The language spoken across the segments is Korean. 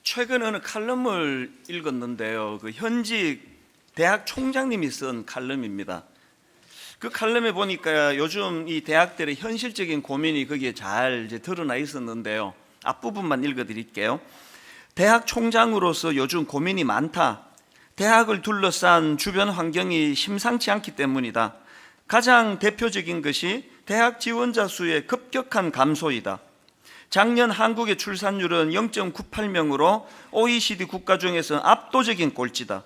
최근에 어느 칼럼을 읽었는데요. 그 현직 대학 총장님이 쓴 칼럼입니다. 그 칼럼에 보니까 요즘 이 대학들의 현실적인 고민이 거기에 잘 드러나 있었는데요. 앞부분만 읽어드릴게요. 대학 총장으로서 요즘 고민이 많다. 대학을 둘러싼 주변 환경이 심상치 않기 때문이다. 가장 대표적인 것이 대학 지원자 수의 급격한 감소이다. 작년 한국의 출산율은 0.98명으로 OECD 국가 중에서 압도적인 꼴찌다.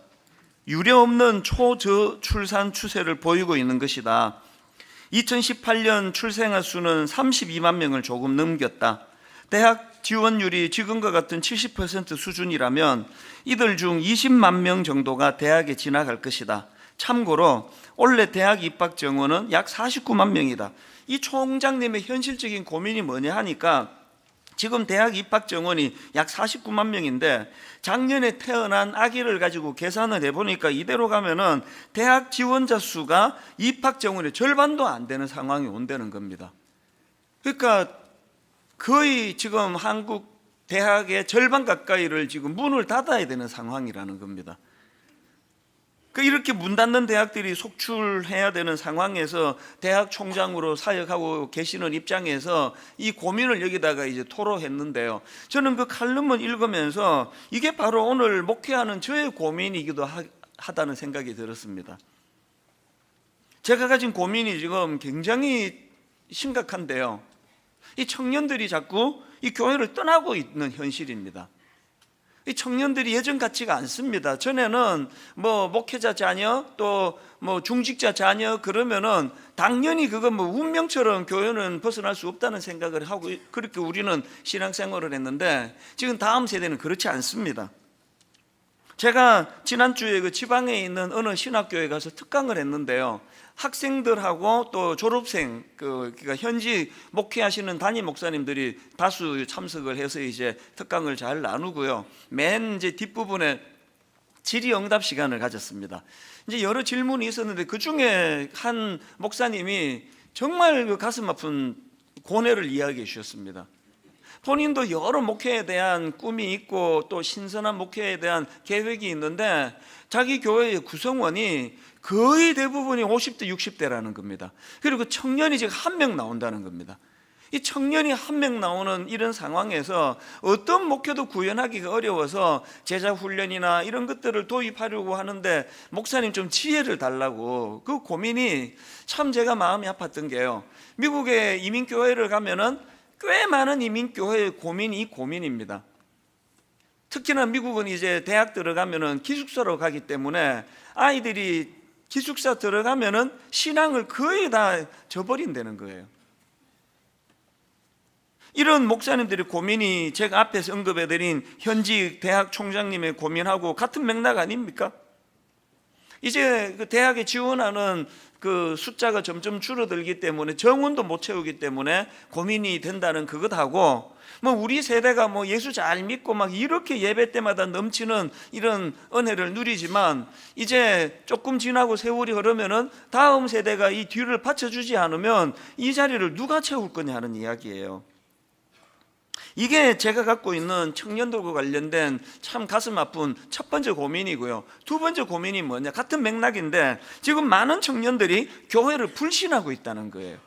유례없는 초저출산 추세를 보이고 있는 것이다. 2018년 출생아 수는 32만 명을 조금 넘겼다. 대학 지원율이 지금과 같은 70% 수준이라면 이들 중 20만 명 정도가 대학에 진학할 것이다. 참고로 올해 대학 입학 정원은 약 49만 명이다. 이 총장님의 현실적인 고민이 뭐냐 하니까 지금 대학 입학 정원이 약 49만 명인데 작년에 태어난 아기를 가지고 계산을 해보니까 이대로 가면은 대학 지원자 수가 입학 정원의 절반도 안 되는 상황이 온다는 겁니다. 그러니까 거의 지금 한국 대학의 절반 가까이를 지금 문을 닫아야 되는 상황이라는 겁니다. 이렇게 문 닫는 대학들이 속출해야 되는 상황에서 대학 총장으로 사역하고 계시는 입장에서 이 고민을 여기다가 이제 토로했는데요. 저는 그 칼럼을 읽으면서 이게 바로 오늘 목회하는 저의 고민이기도 하다는 생각이 들었습니다. 제가 가진 고민이 지금 굉장히 심각한데요. 이 청년들이 자꾸 이 교회를 떠나고 있는 현실입니다. 이 청년들이 예전 같지가 않습니다. 전에는 뭐 목회자 자녀 또 뭐 중직자 자녀 그러면은 당연히 그건 뭐 운명처럼 교회는 벗어날 수 없다는 생각을 하고 그렇게 우리는 신앙생활을 했는데 지금 다음 세대는 그렇지 않습니다. 제가 지난주에 그 지방에 있는 어느 신학교에 가서 특강을 했는데요. 학생들하고 또 졸업생, 그러니까 현지 목회하시는 담임 목사님들이 다수 참석을 해서 이제 특강을 잘 나누고요. 맨 이제 뒷부분에 질의응답 시간을 가졌습니다. 이제 여러 질문이 있었는데 그 중에 한 목사님이 정말 그 가슴 아픈 고뇌를 이야기해 주셨습니다. 본인도 여러 목회에 대한 꿈이 있고 또 신선한 목회에 대한 계획이 있는데 자기 교회의 구성원이 거의 대부분이 50대, 60대라는 겁니다. 그리고 청년이 지금 한 명 나온다는 겁니다. 이 청년이 한 명 나오는 이런 상황에서 어떤 목회도 구현하기가 어려워서 제자 훈련이나 이런 것들을 도입하려고 하는데 목사님 좀 지혜를 달라고 그 고민이 참 제가 마음이 아팠던 게요. 미국의 이민교회를 가면은 꽤 많은 이민교회의 고민이 이 고민입니다. 특히나 미국은 이제 대학 들어가면은 기숙사로 가기 때문에 아이들이 기숙사 들어가면은 신앙을 거의 다 저버린다는 거예요. 이런 목사님들의 고민이 제가 앞에서 언급해드린 현직 대학 총장님의 고민하고 같은 맥락 아닙니까? 이제 그 대학에 지원하는 그 숫자가 점점 줄어들기 때문에 정원도 못 채우기 때문에 고민이 된다는 그것하고 뭐 우리 세대가 뭐 예수 잘 믿고 막 이렇게 예배 때마다 넘치는 이런 은혜를 누리지만 이제 조금 지나고 세월이 흐르면은 다음 세대가 이 뒤를 받쳐주지 않으면 이 자리를 누가 채울 거냐 하는 이야기예요. 이게 제가 갖고 있는 청년들과 관련된 참 가슴 아픈 첫 번째 고민이고요. 두 번째 고민이 뭐냐? 같은 맥락인데 지금 많은 청년들이 교회를 불신하고 있다는 거예요.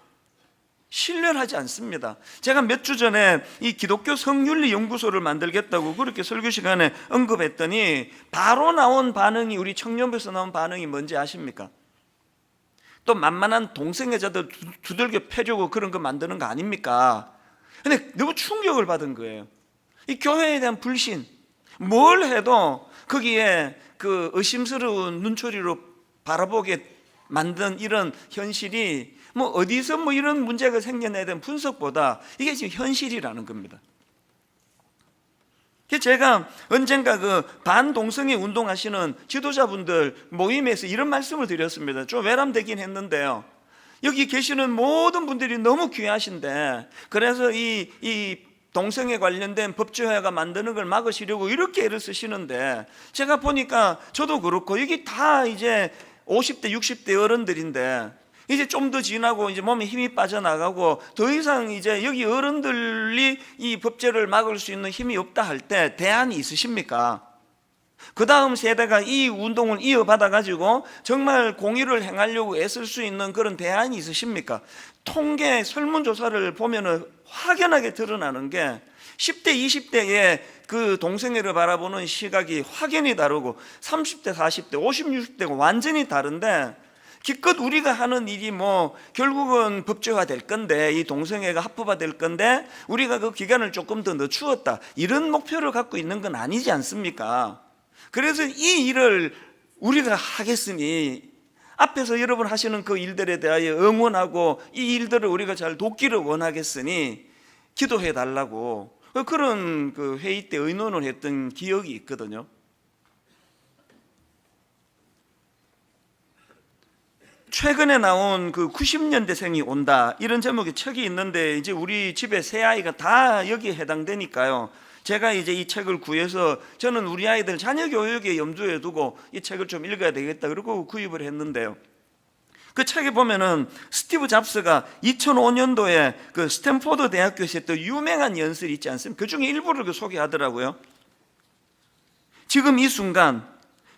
신뢰하지 않습니다. 제가 몇 주 전에 이 기독교 성윤리 연구소를 만들겠다고 그렇게 설교 시간에 언급했더니 바로 나온 반응이 우리 청년부에서 나온 반응이 뭔지 아십니까? 또 만만한 동성애자들 두들겨 패려고 그런 거 만드는 거 아닙니까? 근데 너무 충격을 받은 거예요. 이 교회에 대한 불신, 뭘 해도 거기에 그 의심스러운 눈초리로 바라보게 만든 이런 현실이 뭐 어디서 뭐 이런 문제가 생겨나야 되는 분석보다 이게 지금 현실이라는 겁니다. 제가 언젠가 그 반동성애 운동하시는 지도자분들 모임에서 이런 말씀을 드렸습니다. 좀 외람되긴 했는데요. 여기 계시는 모든 분들이 너무 귀하신데 그래서 이 동성애 관련된 법제화가 만드는 걸 막으시려고 이렇게 애를 쓰시는데 제가 보니까 저도 그렇고 여기 다 이제 50대 60대 어른들인데 이제 좀 더 지나고 이제 몸에 힘이 빠져나가고 더 이상 이제 여기 어른들이 이 법제를 막을 수 있는 힘이 없다 할 때 대안이 있으십니까? 그 다음 세대가 이 운동을 이어받아 가지고 정말 공의를 행하려고 애쓸 수 있는 그런 대안이 있으십니까? 통계 설문조사를 보면은 확연하게 드러나는 게 10대, 20대의 그 동성애를 바라보는 시각이 확연히 다르고 30대, 40대, 50, 60대가 완전히 다른데 기껏 우리가 하는 일이 뭐 결국은 법제화 될 건데 이 동성애가 합법화 될 건데 우리가 그 기간을 조금 더 늦추었다 이런 목표를 갖고 있는 건 아니지 않습니까? 그래서 이 일을 우리가 하겠으니 앞에서 여러분 하시는 그 일들에 대하여 응원하고 이 일들을 우리가 잘 돕기를 원하겠으니 기도해 달라고 그런 그 회의 때 의논을 했던 기억이 있거든요. 최근에 나온 그 90년대생이 온다 이런 제목의 책이 있는데 이제 우리 집에 세 아이가 다 여기에 해당되니까요. 제가 이제 이 책을 구해서 저는 우리 아이들 자녀 교육에 염두에 두고 이 책을 좀 읽어야 되겠다 그러고 구입을 했는데요. 그 책에 보면은 스티브 잡스가 2005년도에 그 스탠포드 대학교에서 했던 유명한 연설이 있지 않습니까? 그 중에 일부를 소개하더라고요. 지금 이 순간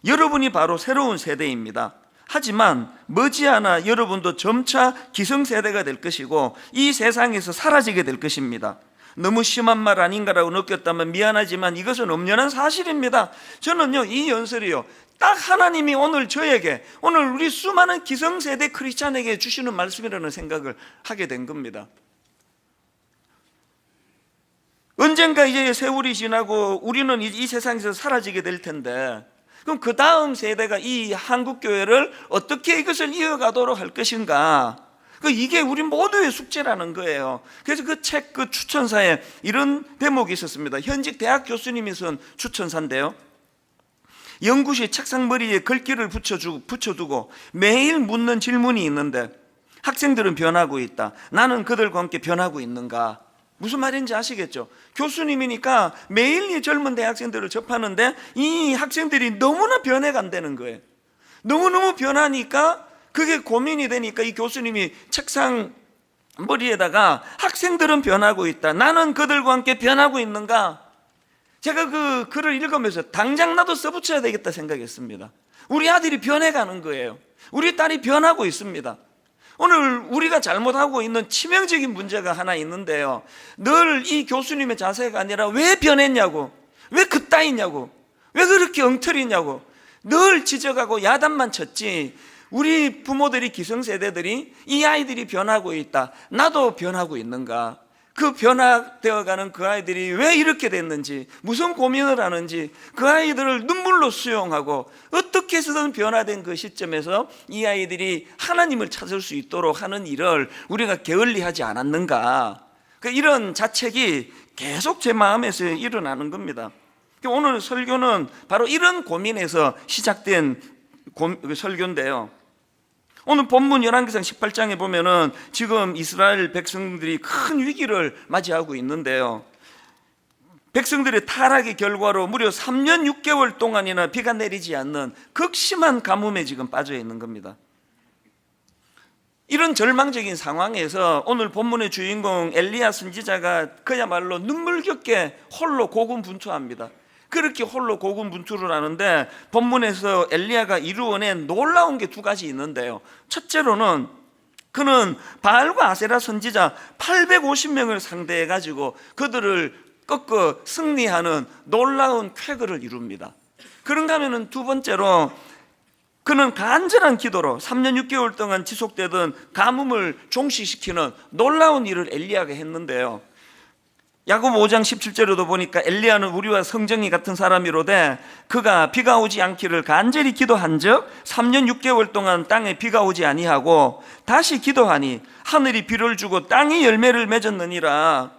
여러분이 바로 새로운 세대입니다. 하지만 머지않아 여러분도 점차 기성세대가 될 것이고 이 세상에서 사라지게 될 것입니다. 너무 심한 말 아닌가라고 느꼈다면 미안하지만 이것은 엄연한 사실입니다. 저는요 이 연설이요 딱 하나님이 오늘 저에게 오늘 우리 수많은 기성세대 크리스찬에게 주시는 말씀이라는 생각을 하게 된 겁니다. 언젠가 이제 세월이 지나고 우리는 이 세상에서 사라지게 될 텐데 그럼 그 다음 세대가 이 한국교회를 어떻게 이것을 이어가도록 할 것인가? 이게 우리 모두의 숙제라는 거예요. 그래서 그 책 그 추천사에 이런 대목이 있었습니다. 현직 대학 교수님이 쓴 추천사인데요. 연구실 책상머리에 글귀를 붙여두고 매일 묻는 질문이 있는데 학생들은 변하고 있다. 나는 그들과 함께 변하고 있는가? 무슨 말인지 아시겠죠? 교수님이니까 매일 이 젊은 대학생들을 접하는데 이 학생들이 너무나 변해간다는 거예요. 너무너무 변하니까 그게 고민이 되니까 이 교수님이 책상 머리에다가 학생들은 변하고 있다. 나는 그들과 함께 변하고 있는가? 제가 그 글을 읽으면서 당장 나도 써붙여야 되겠다 생각했습니다. 우리 아들이 변해가는 거예요. 우리 딸이 변하고 있습니다. 오늘 우리가 잘못하고 있는 치명적인 문제가 하나 있는데요. 늘 이 교수님의 자세가 아니라 왜 변했냐고, 왜 그따위냐고, 왜 그렇게 엉터리냐고 늘 지적하고 야단만 쳤지 우리 부모들이 기성세대들이 이 아이들이 변하고 있다. 나도 변하고 있는가? 그 변화되어가는 그 아이들이 왜 이렇게 됐는지 무슨 고민을 하는지 그 아이들을 눈물로 수용하고 어떻게 해서든 변화된 그 시점에서 이 아이들이 하나님을 찾을 수 있도록 하는 일을 우리가 게을리하지 않았는가? 이런 자책이 계속 제 마음에서 일어나는 겁니다. 오늘 설교는 바로 이런 고민에서 시작된 설교인데요. 오늘 본문 열왕기상 18장에 보면은 지금 이스라엘 백성들이 큰 위기를 맞이하고 있는데요. 백성들의 타락의 결과로 무려 3년 6개월 동안이나 비가 내리지 않는 극심한 가뭄에 지금 빠져 있는 겁니다. 이런 절망적인 상황에서 오늘 본문의 주인공 엘리야 선지자가 그야말로 눈물겹게 홀로 고군분투합니다. 그렇게 홀로 고군분투를 하는데 본문에서 엘리야가 이루어낸 놀라운 게 두 가지 있는데요. 첫째로는 그는 바알과 아세라 선지자 850명을 상대해 가지고 그들을 꺾어 승리하는 놀라운 쾌거를 이룹니다. 그런가 하면은 두 번째로 그는 간절한 기도로 3년 6개월 동안 지속되던 가뭄을 종식시키는 놀라운 일을 엘리야가 했는데요. 야고보 5장 17절에도 보니까 엘리야는 우리와 성정이 같은 사람이로되 그가 비가 오지 않기를 간절히 기도한즉 3년 6개월 동안 땅에 비가 오지 아니하고 다시 기도하니 하늘이 비를 주고 땅이 열매를 맺었느니라.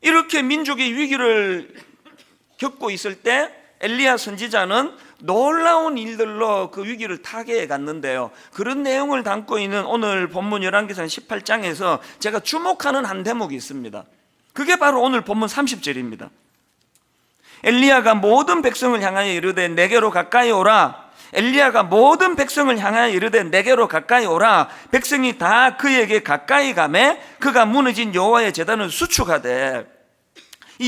이렇게 민족의 위기를 겪고 있을 때 엘리야 선지자는 놀라운 일들로 그 위기를 타개해 갔는데요. 그런 내용을 담고 있는 오늘 본문 열왕기상 18장에서 제가 주목하는 한 대목이 있습니다. 그게 바로 오늘 본문 30절입니다. 엘리야가 모든 백성을 향하여 이르되 내게로 가까이 오라. 엘리야가 모든 백성을 향하여 이르되 내게로 가까이 오라. 백성이 다 그에게 가까이 가매 그가 무너진 여호와의 제단을 수축하되.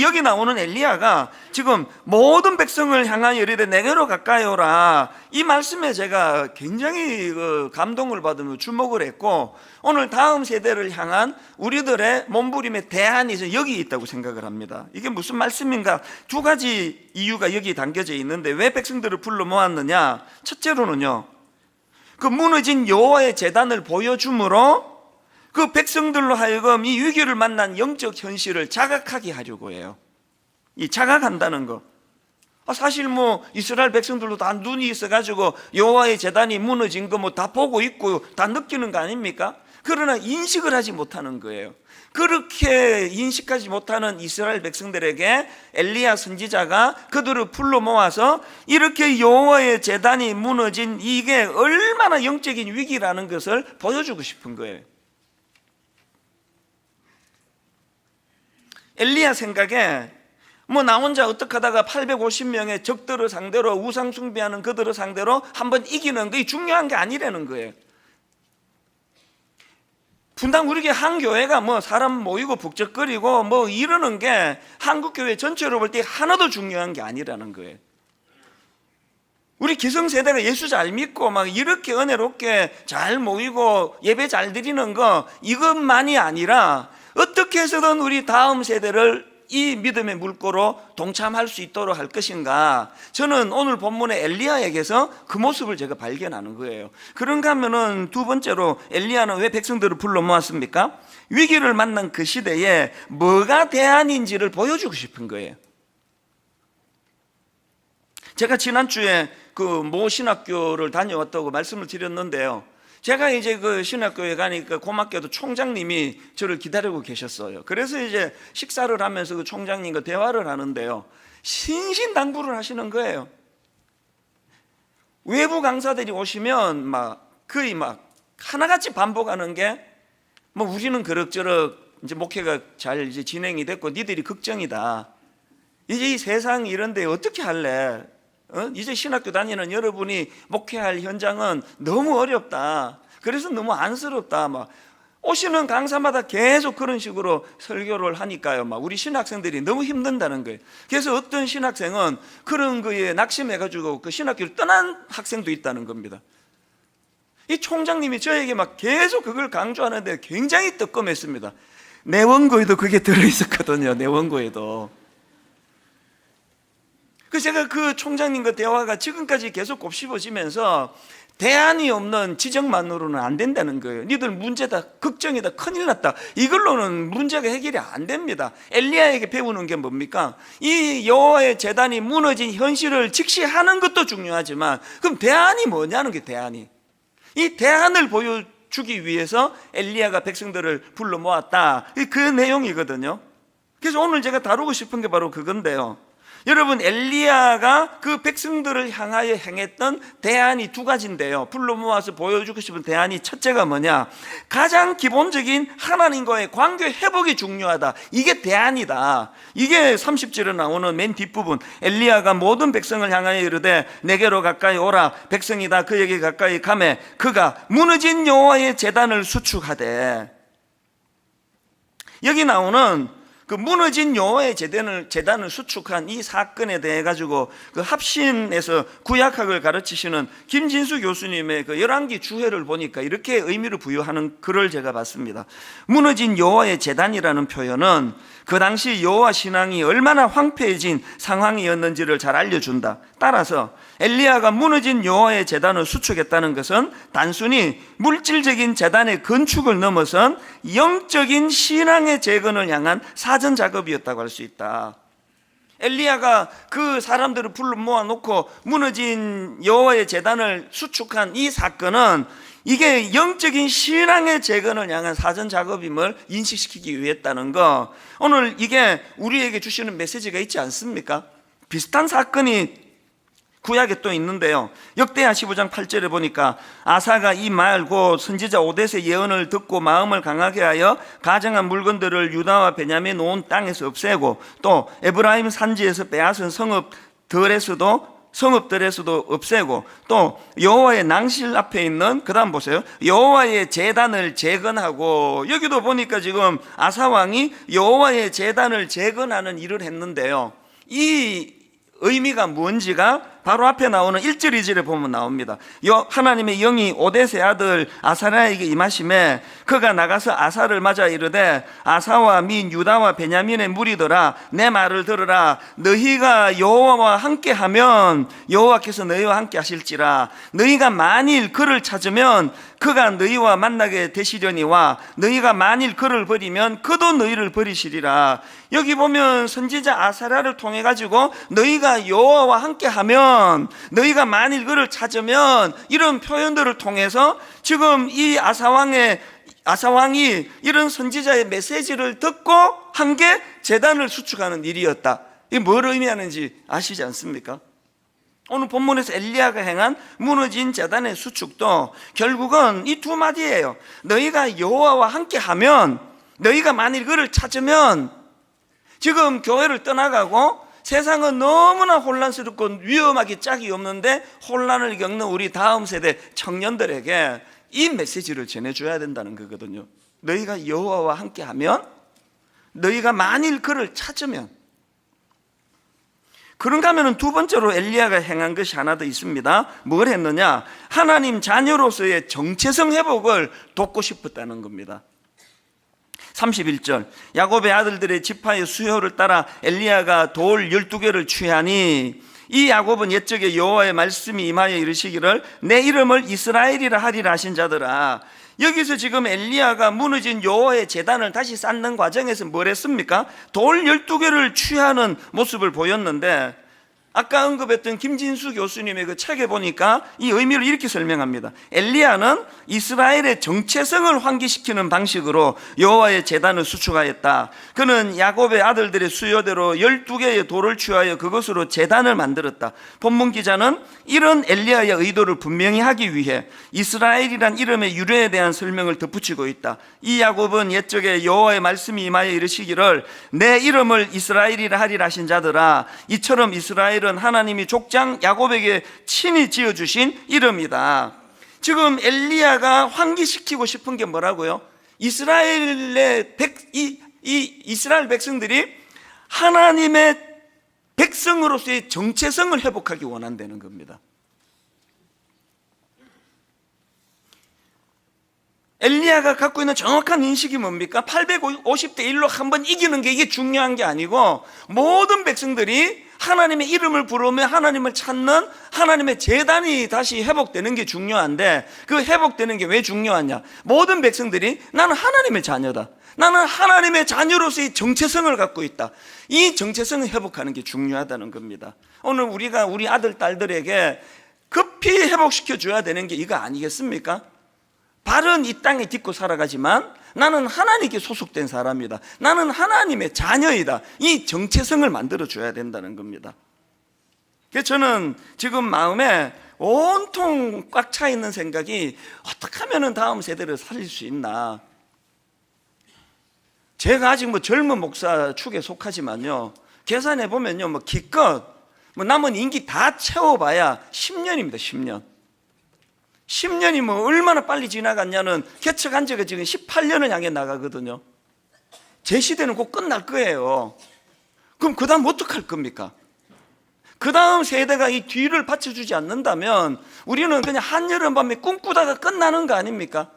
여기 나오는 엘리야가 지금 모든 백성을 향하여 이르되 내게로 가까이 오라, 이 말씀에 제가 굉장히 감동을 받으며 주목을 했고, 오늘 다음 세대를 향한 우리들의 몸부림의 대안이 여기 있다고 생각을 합니다. 이게 무슨 말씀인가? 두 가지 이유가 여기 담겨져 있는데, 왜 백성들을 불러 모았느냐? 첫째로는요, 그 무너진 여호와의 제단을 보여줌으로 그 백성들로 하여금 이 위기를 만난 영적 현실을 자각하게 하려고 해요. 이 자각한다는 거. 사실 뭐 이스라엘 백성들도 다 눈이 있어가지고 여호와의 제단이 무너진 거 뭐 다 보고 있고 다 느끼는 거 아닙니까? 그러나 인식을 하지 못하는 거예요. 그렇게 인식하지 못하는 이스라엘 백성들에게 엘리야 선지자가 그들을 불러 모아서 이렇게 여호와의 제단이 무너진 이게 얼마나 영적인 위기라는 것을 보여주고 싶은 거예요. 엘리야 생각에 뭐 나 혼자 어떻게 하다가 850명의 적들을 상대로 우상 숭배하는 그들을 상대로 한번 이기는 게 중요한 게 아니라는 거예요. 분당 우리 한 교회가 뭐 사람 모이고 북적거리고 뭐 이러는 게 한국 교회 전체로 볼 때 하나도 중요한 게 아니라는 거예요. 우리 기성세대가 예수 잘 믿고 막 이렇게 은혜롭게 잘 모이고 예배 잘 드리는 거, 이것만이 아니라 어떻게 해서든 우리 다음 세대를 이 믿음의 물꼬로 동참할 수 있도록 할 것인가. 저는 오늘 본문의 엘리야에게서 그 모습을 제가 발견하는 거예요. 그런가 하면은 두 번째로 엘리야는 왜 백성들을 불러 모았습니까? 위기를 만난 그 시대에 뭐가 대안인지를 보여주고 싶은 거예요. 제가 지난주에 그 모 신학교를 다녀왔다고 말씀을 드렸는데요, 제가 이제 그 신학교에 가니까 고맙게도 총장님이 저를 기다리고 계셨어요. 그래서 이제 식사를 하면서 그 총장님과 대화를 하는데요, 신신당부를 하시는 거예요. 외부 강사들이 오시면 거의 하나같이 반복하는 게 뭐 우리는 그럭저럭 이제 목회가 잘 이제 진행이 됐고 니들이 걱정이다. 이제 이 세상 이런데 어떻게 할래? 이제 신학교 다니는 여러분이 목회할 현장은 너무 어렵다. 그래서 너무 안쓰럽다. 오시는 강사마다 계속 그런 식으로 설교를 하니까요, 우리 신학생들이 너무 힘든다는 거예요. 그래서 어떤 신학생은 그런 거에 낙심해가지고 그 신학교를 떠난 학생도 있다는 겁니다. 이 총장님이 저에게 계속 그걸 강조하는데 굉장히 뜨끔했습니다. 내 원고에도 그게 들어있었거든요. 내 원고에도. 그래서 제가 그 총장님과 대화가 지금까지 계속 곱씹어지면서 대안이 없는 지적만으로는 안 된다는 거예요. 니들 문제다, 걱정이다, 큰일 났다, 이걸로는 문제가 해결이 안 됩니다. 엘리야에게 배우는 게 뭡니까? 이 여호와의 제단이 무너진 현실을 직시하는 것도 중요하지만, 그럼 대안이 뭐냐는 게 대안이. 이 대안을 보여주기 위해서 엘리야가 백성들을 불러 모았다, 그 내용이거든요. 그래서 오늘 제가 다루고 싶은 게 바로 그건데요, 여러분, 엘리야가 그 백성들을 향하여 행했던 대안이 두 가지인데요, 불러 모아서 보여주고 싶은 대안이 첫째가 뭐냐? 가장 기본적인 하나님과의 관계 회복이 중요하다. 이게 대안이다. 이게 30절에 나오는 맨 뒷부분, 엘리야가 모든 백성을 향하여 이르되 내게로 가까이 오라. 백성이 다 그에게 가까이 가매 그가 무너진 여호와의 제단을 수축하되. 여기 나오는 그 무너진 여호와의 제단을 수축한 이 사건에 대해 가지고 그 합신에서 구약학을 가르치시는 김진수 교수님의 그 열왕기 주해를 보니까 이렇게 의미를 부여하는 글을 제가 봤습니다. 무너진 여호와의 제단이라는 표현은 그 당시 여호와 신앙이 얼마나 황폐해진 상황이었는지를 잘 알려준다. 따라서 엘리야가 무너진 여호와의 제단을 수축했다는 것은 단순히 물질적인 제단의 건축을 넘어선 영적인 신앙의 재건을 향한 사전 작업이었다고 할 수 있다. 엘리야가 그 사람들을 불러 모아놓고 무너진 여호와의 제단을 수축한 이 사건은 이게 영적인 신앙의 재건을 향한 사전 작업임을 인식시키기 위했다는 거, 오늘 이게 우리에게 주시는 메시지가 있지 않습니까? 비슷한 사건이 구약에 또 있는데요, 역대하 15장 8절에 보니까 아사가 이 말 곧 선지자 오뎃의 예언을 듣고 마음을 강하게 하여 가정한 물건들을 유다와 베냐민 온 땅에서 없애고 또 에브라임 산지에서 빼앗은 성읍들에서도 성읍들에서도 없애고, 또 여호와의 낭실 앞에 있는, 그 다음 보세요, 여호와의 제단을 재건하고, 여기도 보니까 지금 아사 왕이 여호와의 제단을 재건하는 일을 했는데요, 이 의미가 뭔지가 바로 앞에 나오는 1절 2절에 보면 나옵니다. 하나님의 영이 오뎃의 아들 아사랴에게 임하심에 그가 나가서 아사를 맞아 이르되, 아사와 민 유다와 베냐민의 무리들아, 내 말을 들으라. 너희가 여호와와 함께하면 여호와께서 너희와 함께 하실지라. 너희가 만일 그를 찾으면 그가 너희와 만나게 되시려니와 너희가 만일 그를 버리면 그도 너희를 버리시리라. 여기 보면 선지자 아사랴를 통해 가지고 너희가 여호와와 함께하면, 너희가 만일 그를 찾으면, 이런 표현들을 통해서 지금 이 아사왕이 이런 선지자의 메시지를 듣고 한 게 제단을 수축하는 일이었다. 이게 뭘 의미하는지 아시지 않습니까? 오늘 본문에서 엘리야가 행한 무너진 제단의 수축도 결국은 이 두 마디예요. 너희가 여호와와 함께하면, 너희가 만일 그를 찾으면, 지금 교회를 떠나가고 세상은 너무나 혼란스럽고 위험하기 짝이 없는데 혼란을 겪는 우리 다음 세대 청년들에게 이 메시지를 전해줘야 된다는 거거든요. 너희가 여호와와 함께하면, 너희가 만일 그를 찾으면. 그런가 하면 두 번째로 엘리야가 행한 것이 하나 더 있습니다. 뭘 했느냐? 하나님 자녀로서의 정체성 회복을 돕고 싶었다는 겁니다. 31절, 야곱의 아들들의 지파의 수요를 따라 엘리야가 돌 12개를 취하니, 이 야곱은 옛적에 여호와의 말씀이 임하여 이르시기를 내 이름을 이스라엘이라 하리라 하신 자들아. 여기서 지금 엘리야가 무너진 여호와의 제단을 다시 쌓는 과정에서 뭘 했습니까? 돌 12개를 취하는 모습을 보였는데, 아까 언급했던 김진수 교수님의 그 책에 보니까 이 의미를 이렇게 설명합니다. 엘리야는 이스라엘의 정체성을 환기시키는 방식으로 여호와의 제단을 수축하였다. 그는 야곱의 아들들의 수요대로 12개의 돌을 취하여 그것으로 제단을 만들었다. 본문 기자는 이런 엘리야의 의도를 분명히 하기 위해 이스라엘이란 이름의 유래에 대한 설명을 덧붙이고 있다. 이 야곱은 옛적에 여호와의 말씀이 임하여 이르시기를 내 이름을 이스라엘이라 하리라 하신 자들아. 이처럼 이스라엘은 하나님이 족장 야곱에게 친히 지어주신 이름이다. 지금 엘리야가 환기시키고 싶은 게 뭐라고요? 이스라엘 백성들이 하나님의 백성으로서의 정체성을 회복하기 원한다는 겁니다. 엘리야가 갖고 있는 정확한 인식이 뭡니까? 850대 1로 한번 이기는 게 이게 중요한 게 아니고, 모든 백성들이 하나님의 이름을 부르며 하나님을 찾는 하나님의 제단이 다시 회복되는 게 중요한데, 그 회복되는 게 왜 중요하냐? 모든 백성들이 나는 하나님의 자녀다, 나는 하나님의 자녀로서의 정체성을 갖고 있다, 이 정체성을 회복하는 게 중요하다는 겁니다. 오늘 우리가 우리 아들 딸들에게 급히 회복시켜 줘야 되는 게 이거 아니겠습니까? 발은 이 땅에 딛고 살아가지만 나는 하나님께 소속된 사람이다, 나는 하나님의 자녀이다, 이 정체성을 만들어줘야 된다는 겁니다. 그래서 저는 지금 마음에 온통 꽉 차 있는 생각이, 어떻게 하면 다음 세대를 살릴 수 있나. 제가 아직 젊은 목사 축에 속하지만요, 계산해 보면요, 기껏 남은 임기 다 채워봐야 10년입니다 10년 10년이 얼마나 빨리 지나갔냐는, 개척한 지가 지금 18년을 향해 나가거든요. 제 시대는 곧 끝날 거예요. 그럼 그 다음 어떡할 겁니까? 그 다음 세대가 이 뒤를 받쳐주지 않는다면 우리는 그냥 한여름밤에 꿈꾸다가 끝나는 거 아닙니까?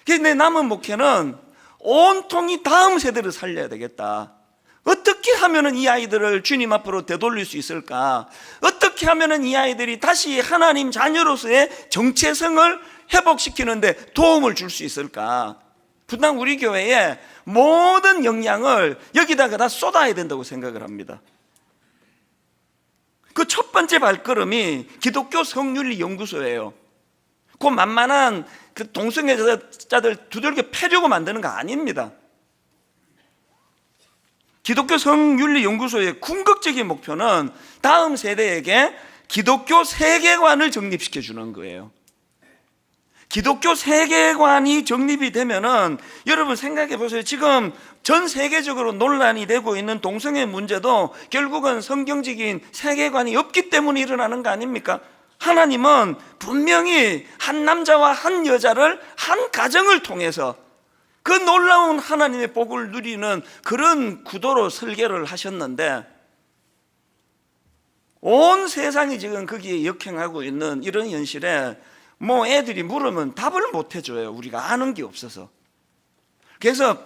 그래서 내 남은 목회는 온통이 다음 세대를 살려야 되겠다. 어떻게 하면 이 아이들을 주님 앞으로 되돌릴 수 있을까? 어떻게 하면 이 아이들이 다시 하나님 자녀로서의 정체성을 회복시키는데 도움을 줄 수 있을까? 분당 우리 교회에 모든 역량을 여기다가 다 쏟아야 된다고 생각을 합니다. 그 첫 번째 발걸음이 기독교 성윤리 연구소예요. 그 만만한 그 동성애자들 두들겨 패려고 만드는 거 아닙니다. 기독교 성윤리 연구소의 궁극적인 목표는 다음 세대에게 기독교 세계관을 정립시켜 주는 거예요. 기독교 세계관이 정립이 되면은 여러분 생각해 보세요. 지금 전 세계적으로 논란이 되고 있는 동성애 문제도 결국은 성경적인 세계관이 없기 때문에 일어나는 거 아닙니까? 하나님은 분명히 한 남자와 한 여자를 한 가정을 통해서 그 놀라운 하나님의 복을 누리는 그런 구도로 설계를 하셨는데, 온 세상이 지금 거기에 역행하고 있는 이런 현실에 뭐 애들이 물으면 답을 못 해줘요. 우리가 아는 게 없어서. 그래서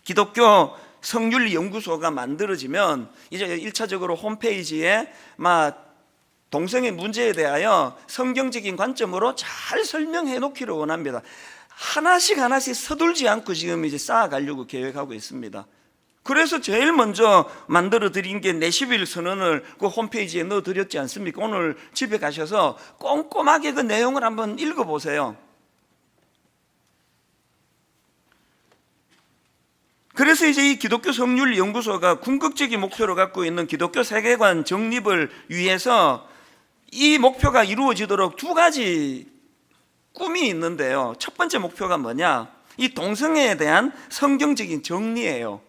기독교 성윤리 연구소가 만들어지면 이제 1차적으로 홈페이지에 막 동성애 문제에 대하여 성경적인 관점으로 잘 설명해 놓기를 원합니다. 하나씩 서둘지 않고 지금 이제 쌓아가려고 계획하고 있습니다. 그래서 제일 먼저 만들어 드린 게 내시빌 선언을 그 홈페이지에 넣어 드렸지 않습니까? 오늘 집에 가셔서 꼼꼼하게 그 내용을 한번 읽어 보세요. 그래서 이제 이 기독교 성윤리 연구소가 궁극적인 목표로 갖고 있는 기독교 세계관 정립을 위해서 이 목표가 이루어지도록 두 가지 꿈이 있는데요. 첫 번째 목표가 뭐냐? 이 동성애에 대한 성경적인 정리예요.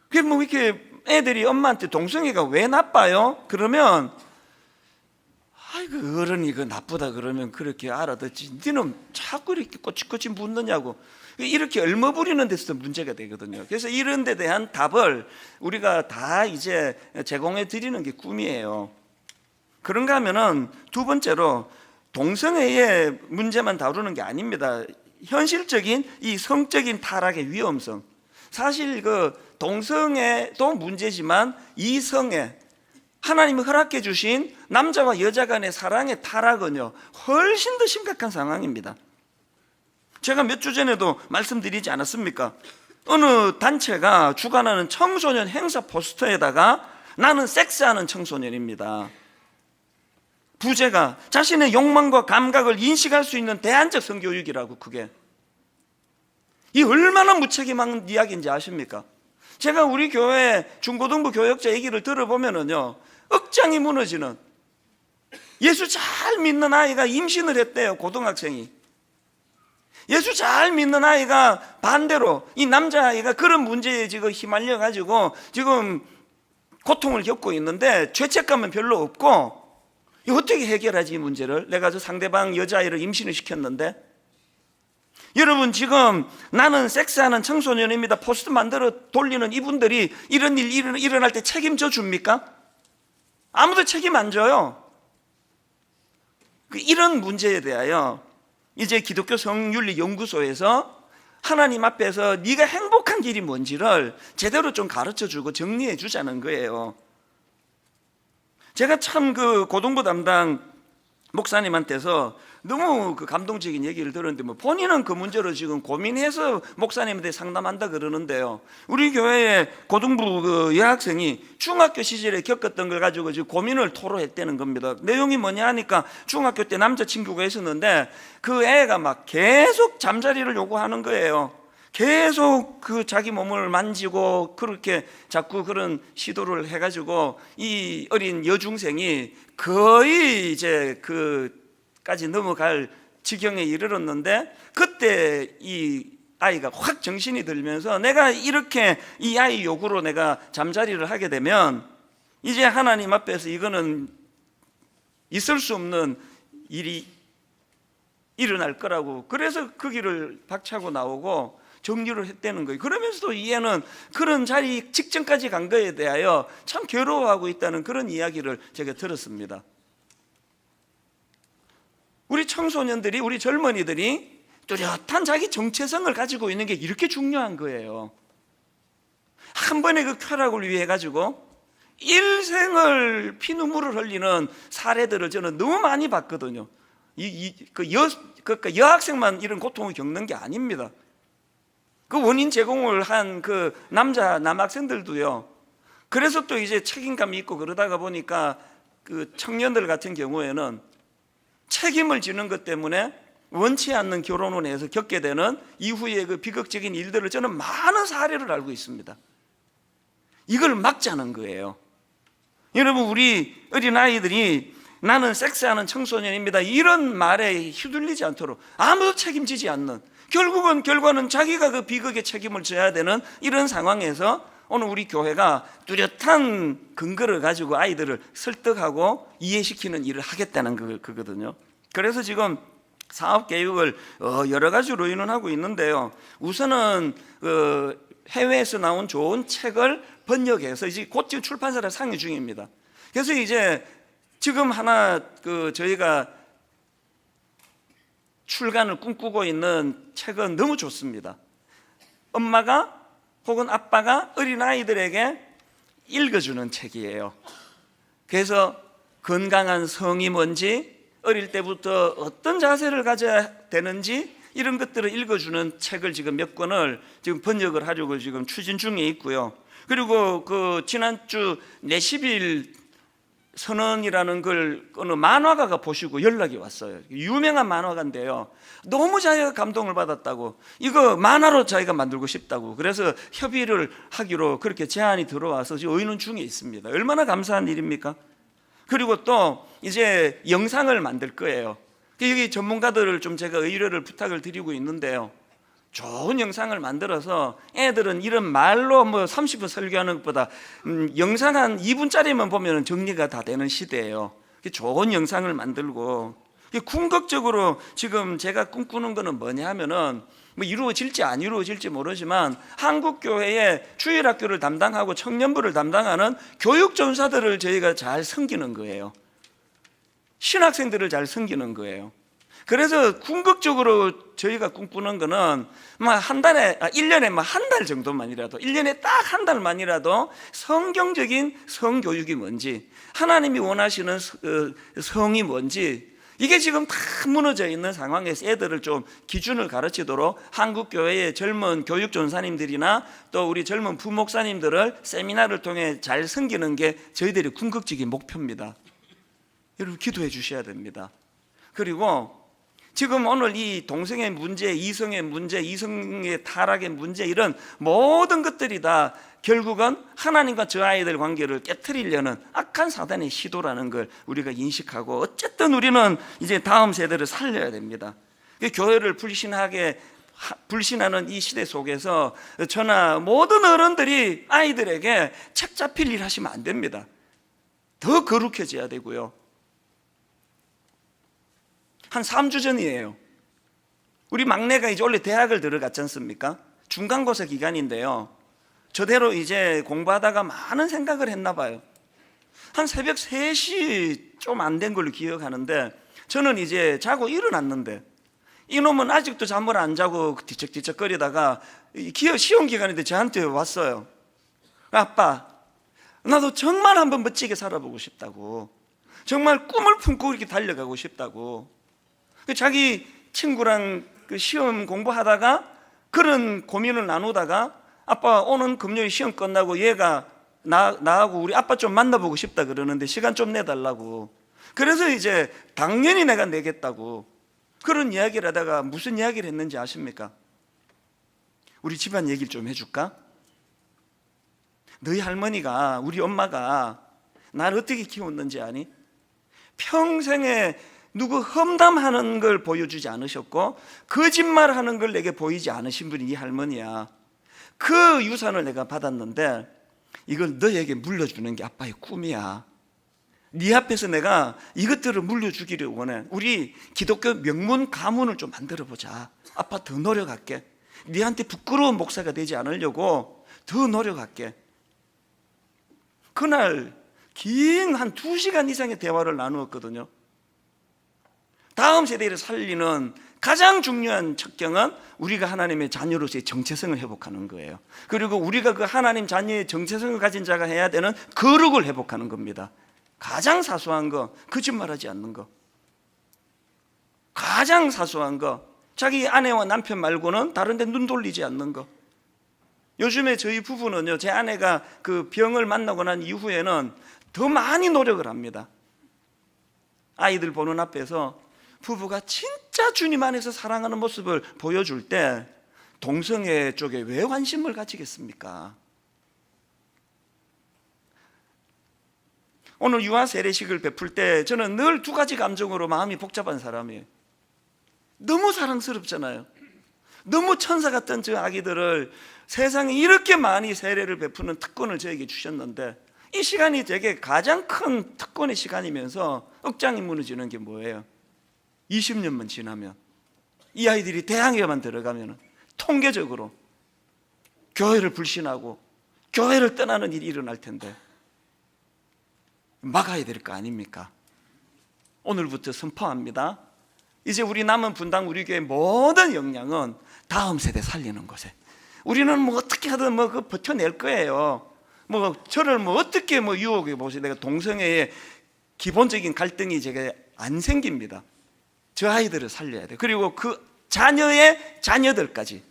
그게 뭐 이렇게 애들이 엄마한테 동성애가 왜 나빠요? 그러면 아이고 어른이 그 나쁘다 그러면 그렇게 알아듣지, 니는 자꾸 이렇게 꼬치꼬치 묻느냐고, 이렇게 얼머부리는 데서 문제가 되거든요. 그래서 이런 데 대한 답을 우리가 다 이제 제공해 드리는 게 꿈이에요. 그런가 하면은 두 번째로 동성애의 문제만 다루는 게 아닙니다. 현실적인 이 성적인 타락의 위험성, 사실 그 동성애도 문제지만 이성애, 하나님이 허락해 주신 남자와 여자 간의 사랑의 타락은요 훨씬 더 심각한 상황입니다. 제가 몇 주 전에도 말씀드리지 않았습니까? 어느 단체가 주관하는 청소년 행사 포스터에다가 나는 섹스하는 청소년입니다. 부제가 자신의 욕망과 감각을 인식할 수 있는 대안적 성교육이라고. 그게 이 얼마나 무책임한 이야기인지 아십니까? 제가 우리 교회 중고등부 교역자 얘기를 들어보면은요 억장이 무너지는, 예수 잘 믿는 아이가 임신을 했대요. 고등학생이. 예수 잘 믿는 아이가 반대로 이 남자아이가 그런 문제에 지금 휘말려 가지고 지금 고통을 겪고 있는데 죄책감은 별로 없고, 이 어떻게 해결하지 이 문제를? 내가 저 상대방 여자아이를 임신을 시켰는데. 여러분 지금 나는 섹스하는 청소년입니다 포스트 만들어 돌리는 이분들이 이런 일 일어날 때 책임져 줍니까? 아무도 책임 안 져요. 이런 문제에 대하여 이제 기독교 성윤리 연구소에서 하나님 앞에서 네가 행복한 길이 뭔지를 제대로 좀 가르쳐 주고 정리해 주자는 거예요. 제가 참 그 고등부 담당 목사님한테서 너무 그 감동적인 얘기를 들었는데, 뭐 본인은 그 문제로 지금 고민해서 목사님한테 상담한다 그러는데요. 우리 교회의 고등부 그 여학생이 중학교 시절에 겪었던 걸 가지고 지금 고민을 토로했다는 겁니다. 내용이 뭐냐 하니까 중학교 때 남자친구가 있었는데 그 애가 막 계속 잠자리를 요구하는 거예요. 계속 그 자기 몸을 만지고 그렇게 자꾸 그런 시도를 해가지고 이 어린 여중생이 거의 이제 그까지 넘어갈 지경에 이르렀는데, 그때 이 아이가 확 정신이 들면서 내가 이렇게 이 아이 요구로 내가 잠자리를 하게 되면 이제 하나님 앞에서 이거는 있을 수 없는 일이 일어날 거라고, 그래서 그 길을 박차고 나오고 정리를 했다는 거예요. 그러면서도 이 애는 그런 자리 직전까지 간 거에 대하여 참 괴로워하고 있다는 그런 이야기를 제가 들었습니다. 우리 청소년들이, 우리 젊은이들이 뚜렷한 자기 정체성을 가지고 있는 게 이렇게 중요한 거예요. 한 번의 그 쾌락을 위해 가지고 일생을 피눈물을 흘리는 사례들을 저는 너무 많이 봤거든요. 여학생만 이런 고통을 겪는 게 아닙니다. 그 원인 제공을 한 그 남학생들도요. 그래서 또 이제 책임감이 있고 그러다가 보니까 그 청년들 같은 경우에는 책임을 지는 것 때문에 원치 않는 결혼을 해서 겪게 되는 이후에 그 비극적인 일들을 저는 많은 사례를 알고 있습니다. 이걸 막자는 거예요. 여러분, 우리 어린아이들이 나는 섹스하는 청소년입니다, 이런 말에 휘둘리지 않도록 아무도 책임지지 않는, 결과는 자기가 그 비극의 책임을 져야 되는 이런 상황에서 오늘 우리 교회가 뚜렷한 근거를 가지고 아이들을 설득하고 이해시키는 일을 하겠다는 그거거든요. 그래서 지금 사업 계획을 여러 가지로 의논하고 있는데요. 우선은 해외에서 나온 좋은 책을 번역해서 이제 곧 지금 출판사를 상의 중입니다. 그래서 이제 지금 하나 저희가 출간을 꿈꾸고 있는 책은 너무 좋습니다. 엄마가 혹은 아빠가 어린아이들에게 읽어주는 책이에요. 그래서 건강한 성이 뭔지, 어릴 때부터 어떤 자세를 가져야 되는지 이런 것들을 읽어주는 책을 지금 몇 권을 지금 번역을 하려고 지금 추진 중에 있고요. 그리고 지난주 내시빌 선언이라는 걸 어느 만화가가 보시고 연락이 왔어요. 유명한 만화가인데요, 너무 자기가 감동을 받았다고, 이거 만화로 자기가 만들고 싶다고, 그래서 협의를 하기로 그렇게 제안이 들어와서 지금 의논 중에 있습니다. 얼마나 감사한 일입니까? 그리고 또 이제 영상을 만들 거예요. 여기 전문가들을 좀 제가 의뢰를 부탁을 드리고 있는데요, 좋은 영상을 만들어서 애들은 이런 말로 30분 설교하는 것보다 영상 한 2분짜리만 보면 정리가 다 되는 시대예요. 좋은 영상을 만들고, 궁극적으로 지금 제가 꿈꾸는 거는 뭐냐 하면은 이루어질지 안 이루어질지 모르지만 한국교회의 주일학교를 담당하고 청년부를 담당하는 교육전사들을 저희가 잘 섬기는 거예요. 신학생들을 잘 섬기는 거예요. 그래서 궁극적으로 저희가 꿈꾸는 거는 한 달에 1년에 한 달 정도만이라도, 1년에 딱 한 달만이라도 성경적인 성교육이 뭔지, 하나님이 원하시는 성이 뭔지, 이게 지금 다 무너져 있는 상황에서 애들을 좀 기준을 가르치도록 한국교회의 젊은 교육전사님들이나 또 우리 젊은 부목사님들을 세미나를 통해 잘 섬기는 게 저희들의 궁극적인 목표입니다. 여러분 기도해 주셔야 됩니다. 그리고 지금 오늘 이 동성의 문제, 이성의 문제, 이성의 타락의 문제, 이런 모든 것들이 다 결국은 하나님과 저 아이들 관계를 깨트리려는 악한 사단의 시도라는 걸 우리가 인식하고, 어쨌든 우리는 이제 다음 세대를 살려야 됩니다. 교회를 불신하는 이 시대 속에서 저나 모든 어른들이 아이들에게 책 잡힐 일 하시면 안 됩니다. 더 거룩해져야 되고요. 한 3주 전이에요. 우리 막내가 이제 원래 대학을 들어갔지 않습니까? 중간고사 기간인데요, 저대로 이제 공부하다가 많은 생각을 했나 봐요. 한 새벽 3시 좀 안 된 걸로 기억하는데, 저는 이제 자고 일어났는데 이놈은 아직도 잠을 안 자고 뒤척뒤척거리다가 시험 기간인데 저한테 왔어요. 아빠, 나도 정말 한번 멋지게 살아보고 싶다고, 정말 꿈을 품고 이렇게 달려가고 싶다고. 자기 친구랑 시험 공부하다가 그런 고민을 나누다가, 아빠 오는 금요일 시험 끝나고 얘가 나하고 우리 아빠 좀 만나보고 싶다 그러는데 시간 좀 내달라고. 그래서 이제 당연히 내가 내겠다고 그런 이야기를 하다가 무슨 이야기를 했는지 아십니까? 우리 집안 얘기를 좀 해줄까? 너희 할머니가, 우리 엄마가 나를 어떻게 키웠는지 아니? 평생에 누구 험담하는 걸 보여주지 않으셨고 거짓말하는 걸 내게 보이지 않으신 분이 이 할머니야. 그 유산을 내가 받았는데 이걸 너에게 물려주는 게 아빠의 꿈이야. 네 앞에서 내가 이것들을 물려주기를 원해. 우리 기독교 명문 가문을 좀 만들어 보자. 아빠 더 노력할게. 네한테 부끄러운 목사가 되지 않으려고 더 노력할게. 그날 긴 한 2시간 이상의 대화를 나누었거든요. 다음 세대를 살리는 가장 중요한 척경은 우리가 하나님의 자녀로서의 정체성을 회복하는 거예요. 그리고 우리가 그 하나님 자녀의 정체성을 가진 자가 해야 되는 거룩을 회복하는 겁니다. 가장 사소한 거, 거짓말하지 않는 거. 가장 사소한 거, 자기 아내와 남편 말고는 다른 데 눈 돌리지 않는 거. 요즘에 저희 부부는요, 제 아내가 그 병을 만나고 난 이후에는 더 많이 노력을 합니다. 아이들 보는 앞에서 부부가 진짜 주님 안에서 사랑하는 모습을 보여줄 때 동성애 쪽에 왜 관심을 가지겠습니까? 오늘 유아 세례식을 베풀 때 저는 늘 두 가지 감정으로 마음이 복잡한 사람이에요. 너무 사랑스럽잖아요. 너무 천사 같던 저 아기들을 세상에 이렇게 많이 세례를 베푸는 특권을 저에게 주셨는데, 이 시간이 되게 가장 큰 특권의 시간이면서 억장이 무너지는 게 뭐예요? 20년만 지나면, 이 아이들이 대학에만 들어가면 통계적으로 교회를 불신하고 교회를 떠나는 일이 일어날 텐데 막아야 될 거 아닙니까? 오늘부터 선포합니다. 이제 우리 남은 분당 우리 교회 모든 역량은 다음 세대 살리는 것에, 우리는 뭐 어떻게 하든 뭐 그 버텨낼 거예요. 뭐 저를 뭐 어떻게 뭐 유혹해 보세요. 내가 동성애의 기본적인 갈등이 제게 안 생깁니다. 저 아이들을 살려야 돼. 그리고 그 자녀의 자녀들까지.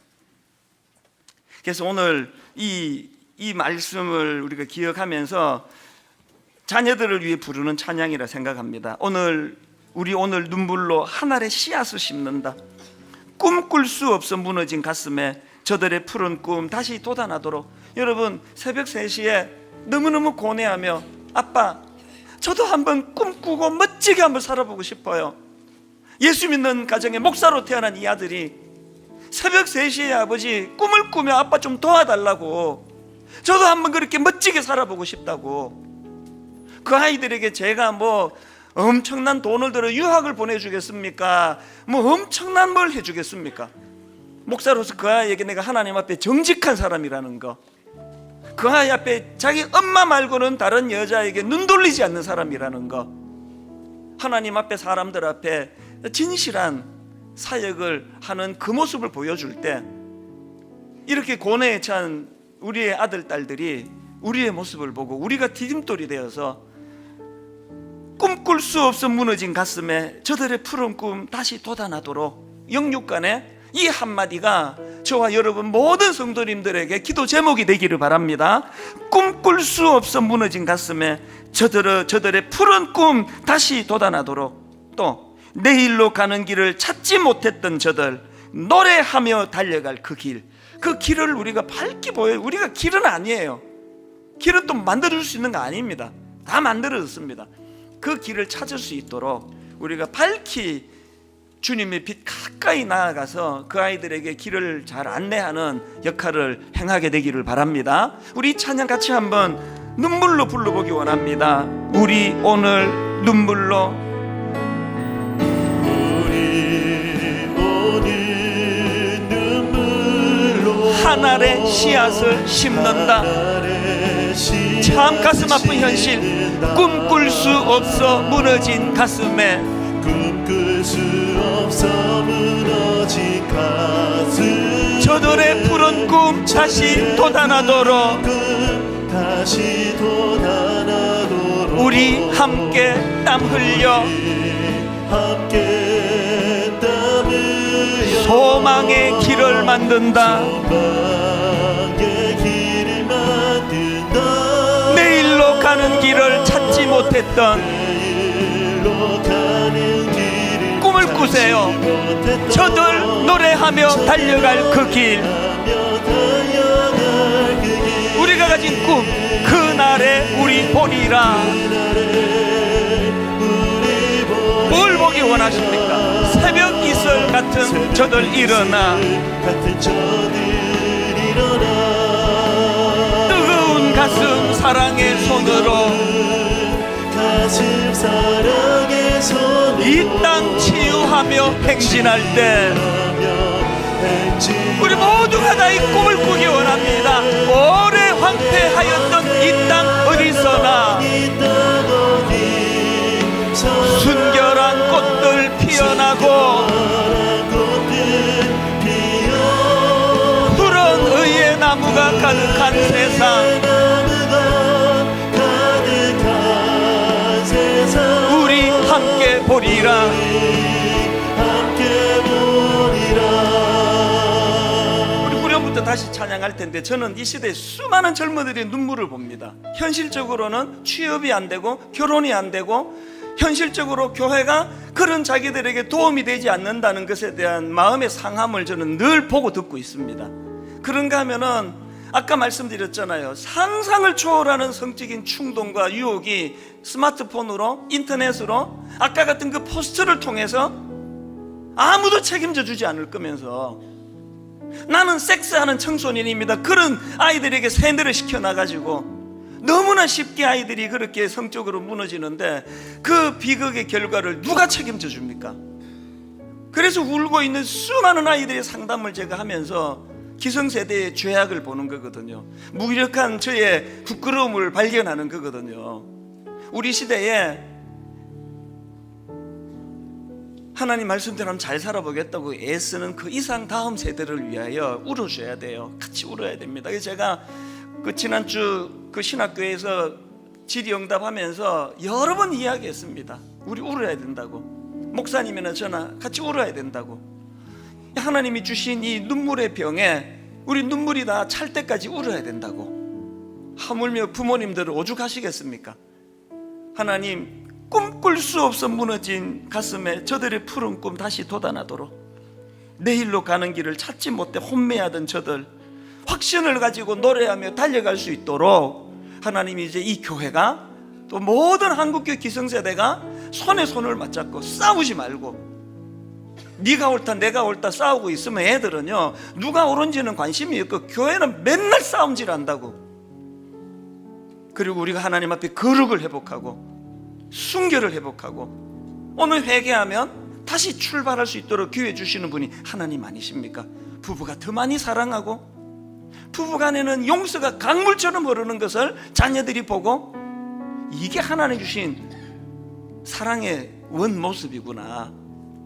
그래서 오늘 이 말씀을 우리가 기억하면서 자녀들을 위해 부르는 찬양이라 생각합니다. 우리 오늘 눈물로 한 알의 씨앗을 심는다. 꿈꿀 수 없어 무너진 가슴에 저들의 푸른 꿈 다시 돋아나도록. 여러분, 새벽 3시에 너무너무 고뇌하며 아빠 저도 한번 꿈꾸고 멋지게 한번 살아보고 싶어요. 예수 믿는 가정의 목사로 태어난 이 아들이 새벽 3시에 아버지 꿈을 꾸며 아빠 좀 도와달라고, 저도 한번 그렇게 멋지게 살아보고 싶다고. 그 아이들에게 제가 뭐 엄청난 돈을 들어 유학을 보내주겠습니까? 뭐 엄청난 뭘 해주겠습니까? 목사로서 그 아이에게 내가 하나님 앞에 정직한 사람이라는 거, 그 아이 앞에 자기 엄마 말고는 다른 여자에게 눈 돌리지 않는 사람이라는 거, 하나님 앞에 사람들 앞에 진실한 사역을 하는 그 모습을 보여줄 때, 이렇게 고뇌에 찬 우리의 아들 딸들이 우리의 모습을 보고 우리가 디딤돌이 되어서 꿈꿀 수 없어 무너진 가슴에 저들의 푸른 꿈 다시 돋아나도록, 영육간에 이 한마디가 저와 여러분 모든 성도님들에게 기도 제목이 되기를 바랍니다. 꿈꿀 수 없어 무너진 가슴에 저들의 푸른 꿈 다시 돋아나도록. 또 내일로 가는 길을 찾지 못했던 저들, 노래하며 달려갈 그 길을 우리가 밝게 보여요. 우리가 길은 아니에요. 길은 또 만들어줄 수 있는 거 아닙니다. 다 만들어졌습니다. 그 길을 찾을 수 있도록 우리가 밝히 주님의 빛 가까이 나아가서 그 아이들에게 길을 잘 안내하는 역할을 행하게 되기를 바랍니다. 우리 찬양 같이 한번 눈물로 불러보기 원합니다. 우리 오늘 눈물로, 한 알의 씨앗을 심는다. 참 가슴 아픈 현실, 꿈꿀 수 없어 무너진 가슴에, 꿈꿀 수 없어 무너진 가슴, 저들의 푸른 꿈 다시 돋아나도록, 우리 함께 땀 흘려 소망의 길을 만든다. 내일로 가는 길을 찾지 못했던 꿈을 꾸세요. 저들 노래하며 달려갈 그 길, 우리가 가진 꿈, 그날에 우리 보리라. 뭘 보기 원하십니까? 새벽 이슬 같은 저들 일어나, 뜨거운 가슴 사랑의 손으로 이 땅 치유하며 행진할 때 우리 모두가 다 이 꿈을 꾸기 원합니다. 오래 황폐하였던 이 땅 어디서나 순결한 꽃들 피어나고 푸른 의의 나무가 가득한 세상, 우리 함께 보리라. 우리 후렴부터 다시 찬양할 텐데, 저는 이 시대에 수많은 젊은이들의 눈물을 봅니다. 현실적으로는 취업이 안 되고 결혼이 안 되고, 현실적으로 교회가 그런 자기들에게 도움이 되지 않는다는 것에 대한 마음의 상함을 저는 늘 보고 듣고 있습니다. 그런가 하면은 아까 말씀드렸잖아요. 상상을 초월하는 성적인 충동과 유혹이 스마트폰으로, 인터넷으로, 아까 같은 그 포스터를 통해서 아무도 책임져 주지 않을 거면서 나는 섹스하는 청소년입니다, 그런 아이들에게 세뇌를 시켜놔가지고 너무나 쉽게 아이들이 그렇게 성적으로 무너지는데 그 비극의 결과를 누가 책임져 줍니까? 그래서 울고 있는 수많은 아이들의 상담을 제가 하면서 기성세대의 죄악을 보는 거거든요. 무기력한 저의 부끄러움을 발견하는 거거든요. 우리 시대에 하나님 말씀대로 잘 살아보겠다고 애쓰는 그 이상 다음 세대를 위하여 울어줘야 돼요. 같이 울어야 됩니다. 제가 그 지난주 그 신학교에서 질의응답하면서 여러 번 이야기했습니다. 우리 울어야 된다고. 목사님이나 저나 같이 울어야 된다고. 하나님이 주신 이 눈물의 병에 우리 눈물이 다 찰 때까지 울어야 된다고. 하물며 부모님들은 오죽하시겠습니까? 하나님, 꿈꿀 수 없어 무너진 가슴에 저들의 푸른 꿈 다시 돋아나도록, 내일로 가는 길을 찾지 못해 혼매하던 저들 확신을 가지고 노래하며 달려갈 수 있도록 하나님이 이제 이 교회가 또 모든 한국교회 기성세대가 손에 손을 맞잡고 싸우지 말고, 네가 옳다 내가 옳다 싸우고 있으면 애들은요 누가 옳은지는 관심이 없고 교회는 맨날 싸움질 한다고. 그리고 우리가 하나님 앞에 거룩을 회복하고 순결을 회복하고 오늘 회개하면 다시 출발할 수 있도록 기회 주시는 분이 하나님 아니십니까? 부부가 더 많이 사랑하고 부부간에는 용서가 강물처럼 흐르는 것을 자녀들이 보고 이게 하나님 주신 사랑의 원 모습이구나.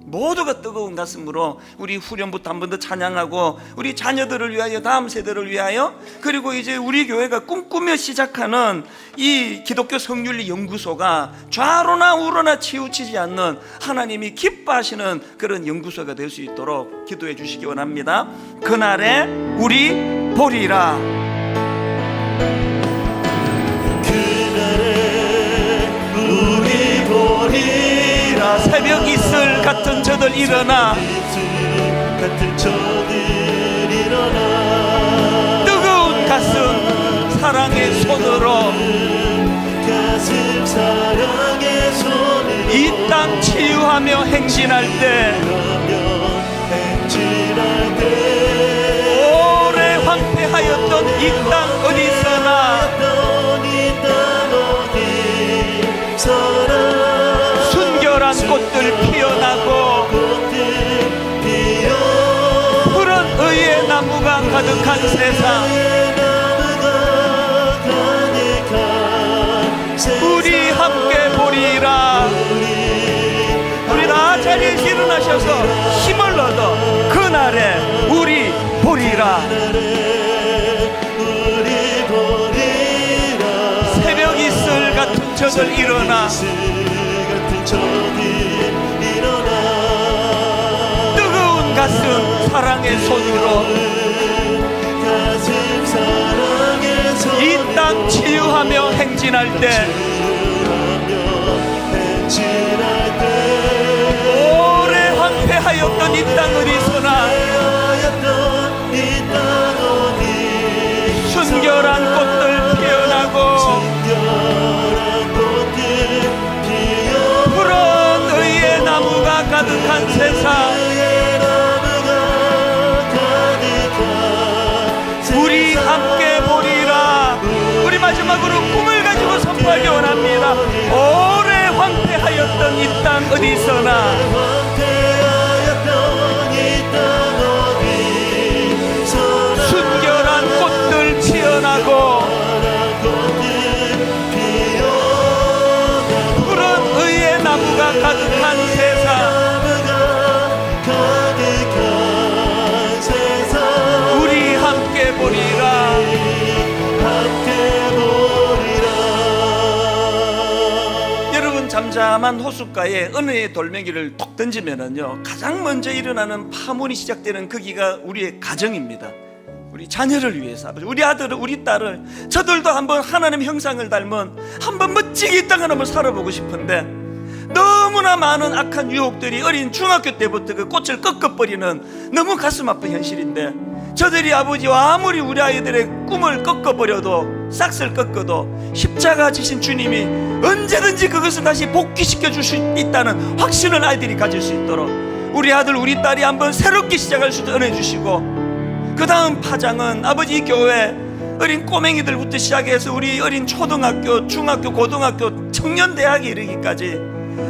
모두가 뜨거운 가슴으로 우리 후렴부터 한 번 더 찬양하고 우리 자녀들을 위하여, 다음 세대를 위하여, 그리고 이제 우리 교회가 꿈꾸며 시작하는 이 기독교 성윤리 연구소가 좌로나 우로나 치우치지 않는 하나님이 기뻐하시는 그런 연구소가 될 수 있도록 기도해 주시기 원합니다. 그날에 우리 보리라. 그날에 우리 보리라. 새벽 이슬 같은 저들 일어나, 같은 저들 일어나. 뜨거운 가슴 사랑의 손으로, 가슴 사랑의 손으로 이 땅 치유하며 행진할 때, 행진할 때 오래 황폐하였던 이 땅 어디서나 순결한 꽃들 피어나고 푸른 의의 나무가 가득한 세상, 우리 함께 보리라. 우리 다 자리에서 일어나셔서 힘을 얻어 그날에 우리 보리라. 새벽 이슬 같은 저들 일어나, 뜨거운 가슴 사랑의 손으로 이 땅 치유하며 행진할 때, 오래 황폐하였던 이 땅 어디서나 순결한 꽃들 피어나고 푸른 의의 나무가 가득한 세상, 우리 함께 보리라. 우리 마지막으로 꿈을 가지고 선포하기 원합니다. 오래 황폐하였던 이 땅 어디서나 순결한 꽃들 피어나고 푸른 의의 나무가 가득한 세상, 우리 함께 보리라. 여러분, 잠잠한 호숫가에 은혜의 돌멩이를 톡 던지면은요 가장 먼저 일어나는 파문이 시작되는 거기가 우리의 가정입니다. 우리 자녀를 위해서, 우리 아들을, 우리 딸을, 저들도 한번 하나님 형상을 닮은 한번 멋지게 이 땅을 한번 살아보고 싶은데 너무나 많은 악한 유혹들이 어린 중학교 때부터 그 꽃을 꺾어버리는 너무 가슴 아픈 현실인데 저들이 아버지와 아무리 우리 아이들의 꿈을 꺾어버려도, 싹을 꺾어도 십자가 지신 주님이 언제든지 그것을 다시 복귀시켜 줄 수 있다는 확신을 아이들이 가질 수 있도록 우리 아들 우리 딸이 한번 새롭게 시작할 수 있도록 은혜 주시고, 그 다음 파장은 아버지 이 교회 어린 꼬맹이들부터 시작해서 우리 어린 초등학교, 중학교, 고등학교, 청년대학에 이르기까지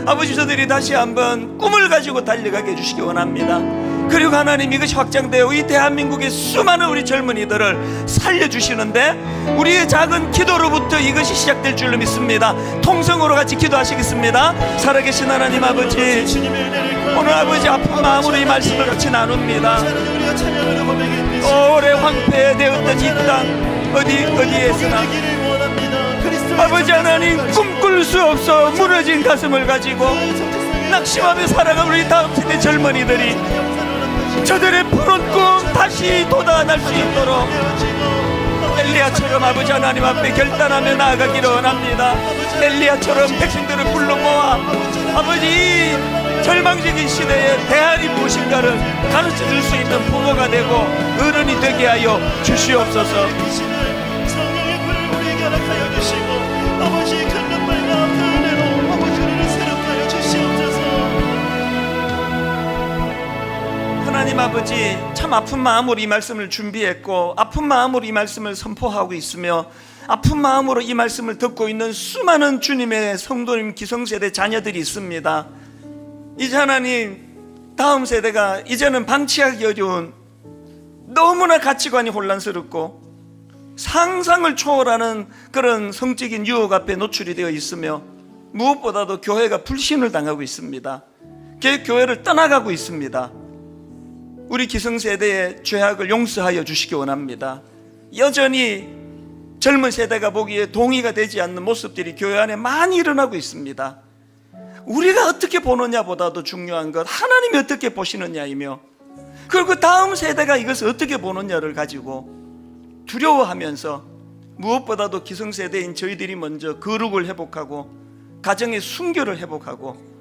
아버지 저들이 다시 한번 꿈을 가지고 달려가게 해주시기 원합니다. 그리고 하나님, 이것이 확장되어 이 대한민국의 수많은 우리 젊은이들을 살려주시는데 우리의 작은 기도로부터 이것이 시작될 줄로 믿습니다. 통성으로 같이 기도하시겠습니다. 살아계신 하나님 아버지, 오늘 아버지 아픈 마음으로 이 말씀을 같이 나눕니다. 오래 황폐되었던 이 땅 어디에서나 아버지 하나님, 꿈꿀 수 없어 무너진 가슴을 가지고 낙심하며 살아가는 우리 다음 세대 젊은이들이 저들의 푸른 꿈 다시 돋아날 수 있도록 엘리야처럼 아버지 하나님 앞에 결단하며 나아가기를 원합니다. 엘리야처럼 백성들을 불러 모아 아버지 이 절망적인 시대에 대안이 무엇인가를 가르쳐 줄 수 있는 부모가 되고 어른이 되게 하여 주시옵소서. 성령의 불을 우리에게 허락하여 주시고 아버지 강력발과 그 은혜로 아버지를 새롭게 하여 주시옵소서. 하나님 아버지, 참 아픈 마음으로 이 말씀을 준비했고 아픈 마음으로 이 말씀을 선포하고 있으며 아픈 마음으로 이 말씀을 듣고 있는 수많은 주님의 성도님 기성세대 자녀들이 있습니다. 이제 하나님, 다음 세대가 이제는 방치하기 어려운 너무나 가치관이 혼란스럽고 상상을 초월하는 그런 성적인 유혹 앞에 노출이 되어 있으며 무엇보다도 교회가 불신을 당하고 있습니다. 교회를 떠나가고 있습니다. 우리 기성세대의 죄악을 용서하여 주시기 원합니다. 여전히 젊은 세대가 보기에 동의가 되지 않는 모습들이 교회 안에 많이 일어나고 있습니다. 우리가 어떻게 보느냐 보다도 중요한 것 하나님이 어떻게 보시느냐이며, 그리고 다음 세대가 이것을 어떻게 보느냐를 가지고 두려워하면서 무엇보다도 기성세대인 저희들이 먼저 거룩을 회복하고 가정의 순교를 회복하고,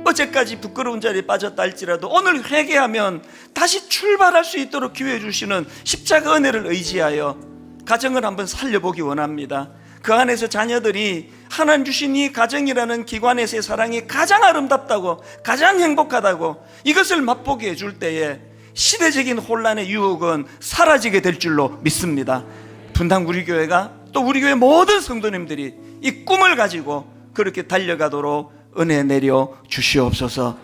어제까지 부끄러운 자리에 빠졌다 할지라도 오늘 회개하면 다시 출발할 수 있도록 기회해 주시는 십자가 은혜를 의지하여 가정을 한번 살려보기 원합니다. 그 안에서 자녀들이 하나님 주신 이 가정이라는 기관에서의 사랑이 가장 아름답다고, 가장 행복하다고 이것을 맛보게 해줄 때에 시대적인 혼란의 유혹은 사라지게 될 줄로 믿습니다. 분당 우리 교회가, 또 우리 교회 모든 성도님들이 이 꿈을 가지고 그렇게 달려가도록 은혜 내려 주시옵소서.